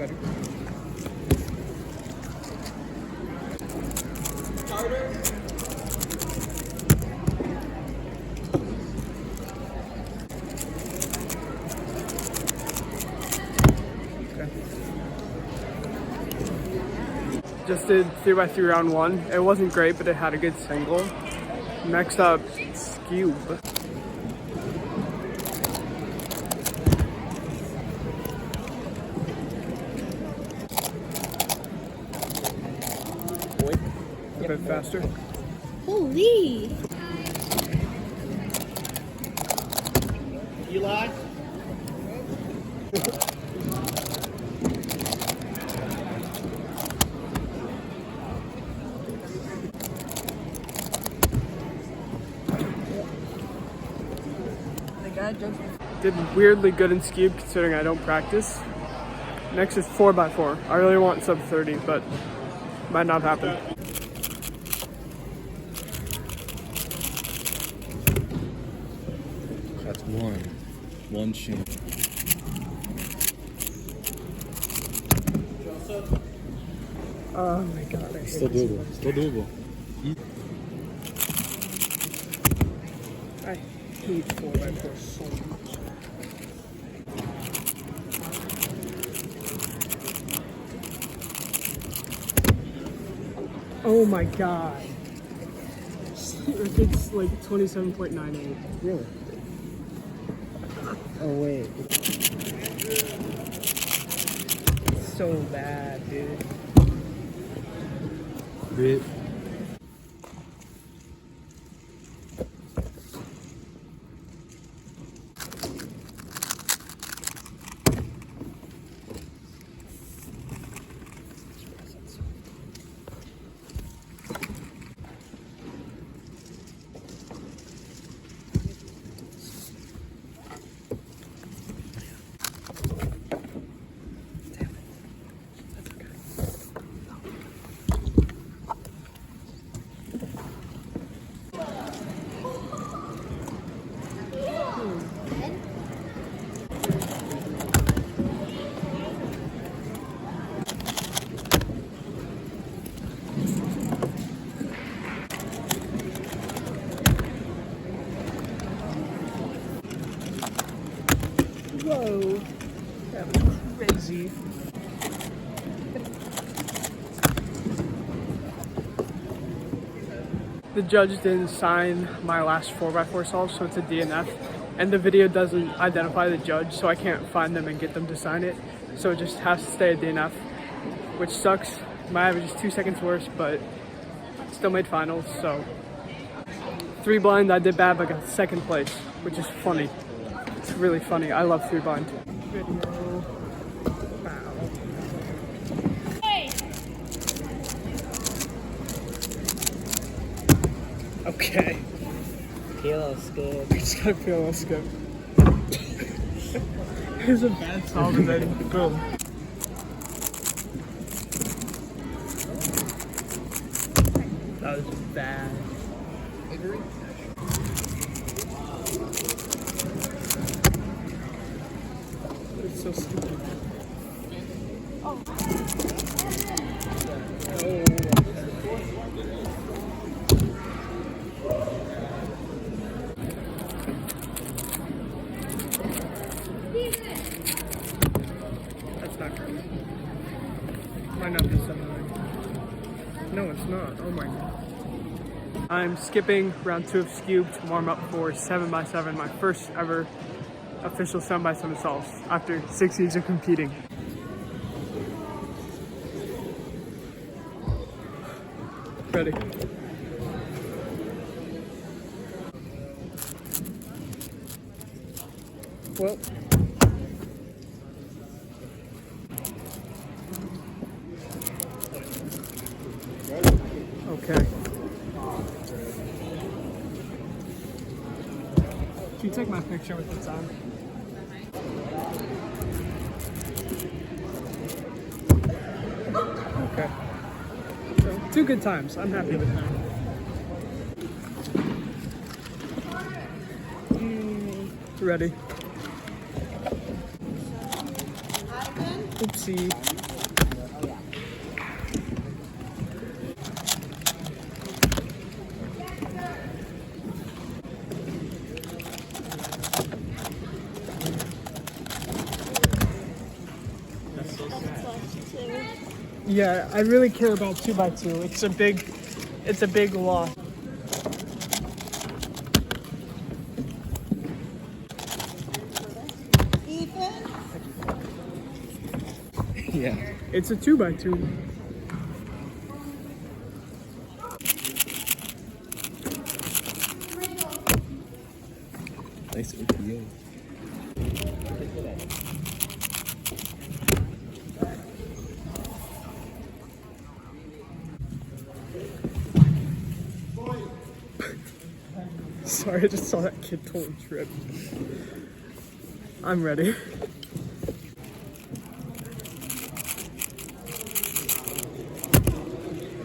Ready? Okay. Just did 3x3 round one. It wasn't great, but it had a good single. Next up, Cube. A bit faster. Holy! Eli? Did weirdly good in Cube considering I don't practice. Next is 4x4. I really want sub 30, but might not happen. That's one shin. Oh my god, I hate Still this. doable. Still doable. I hate 4x4 so much. Oh my god. It's like 27.98. Really? Oh wait. So bad, dude. Rip. Whoa. That was crazy. The judge didn't sign my last 4x4 solve, so it's a DNF. And the video doesn't identify the judge, so I can't find them and get them to sign it. So it just has to stay a DNF, which sucks. My average is 2 seconds worse, but still made finals, so. 3 blind, I did bad, but I got second place, which is funny. It's really funny. I love 3 blind. Video. Wow. Okay. Kilo scoop. I just gotta feel a scope. Here's a bad solve and then boom. That was bad. It's so stupid. Oh. That's not good. Might not be something. No, it's not. Oh my god. I'm skipping round 2 of Cube to warm up for 7x7, my first ever official 7x7 solves after 6 years of competing. Ready? Well. Okay. Can you take my picture with the on? Okay. So, 2 good times. I'm happy with that. Ready? Oopsie. That's so sad. Yeah, I really care about 2x2. It's a big loss. Yeah. It's a 2x2. Nice OPA. Sorry, I just saw that kid totally trip. I'm ready.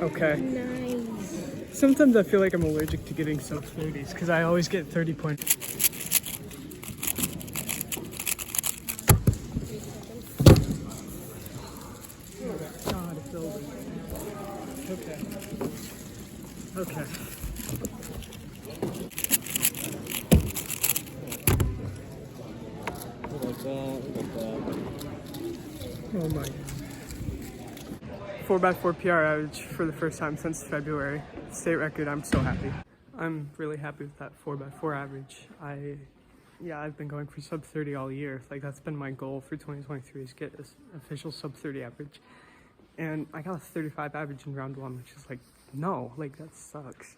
Okay. Nice. Sometimes I feel like I'm allergic to getting sub 30s because I always get 30 points. God, it's over. Okay. Okay. Oh my. 4x4 PR average for the first time since February. State record, I'm so happy. I'm really happy with that 4x4 average. I've been going for sub 30 all year. Like, that's been my goal for 2023 is get an official sub 30 average. And I got a 35 average in round one, which is like, no, like that sucks.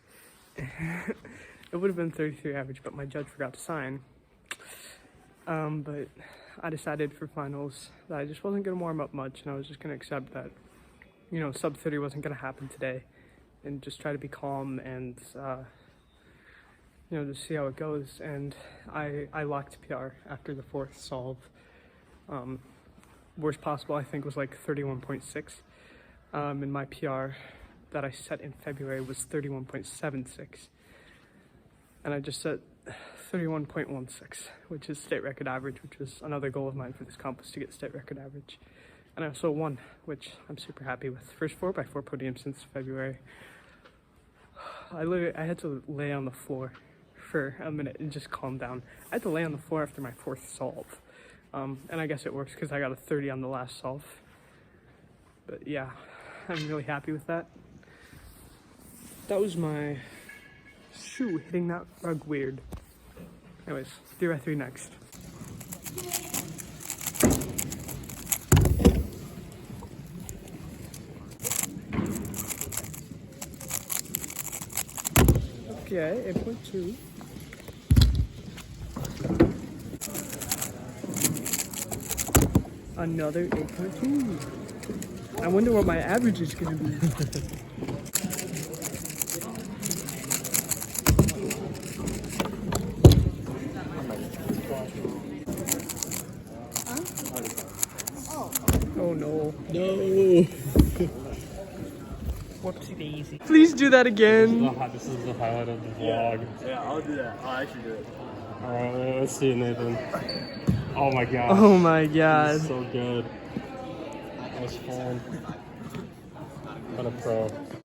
It would have been 33 average, but my judge forgot to sign. But I decided for finals that I just wasn't gonna warm up much, and I was just gonna accept that, you know, sub 30 wasn't gonna happen today, and just try to be calm and, you know, just see how it goes. And I locked PR after the fourth solve. Worst possible, I think, was like 31.6. And my PR that I set in February was 31.76. And I just set 31.16, which is state record average, which was another goal of mine for this comp, was to get state record average. And I also won, which I'm super happy with. First 4x4 podium since February. I had to lay on the floor for a minute and just calm down. I had to lay on the floor after my fourth solve. And I guess it works because I got a 30 on the last solve. But yeah, I'm really happy with that. That was my shoe hitting that rug weird. Anyways, 3x3 next. Okay, 8.2. Another 8.2. I wonder what my average is gonna be. Oh no. No. Whoopsie daisy. Please do that again. This is the highlight of the vlog. Yeah, I'll do that. I'll actually do it. Alright, let's see, Nathan. Oh my god. Oh my god. So good. That was fun. What a pro.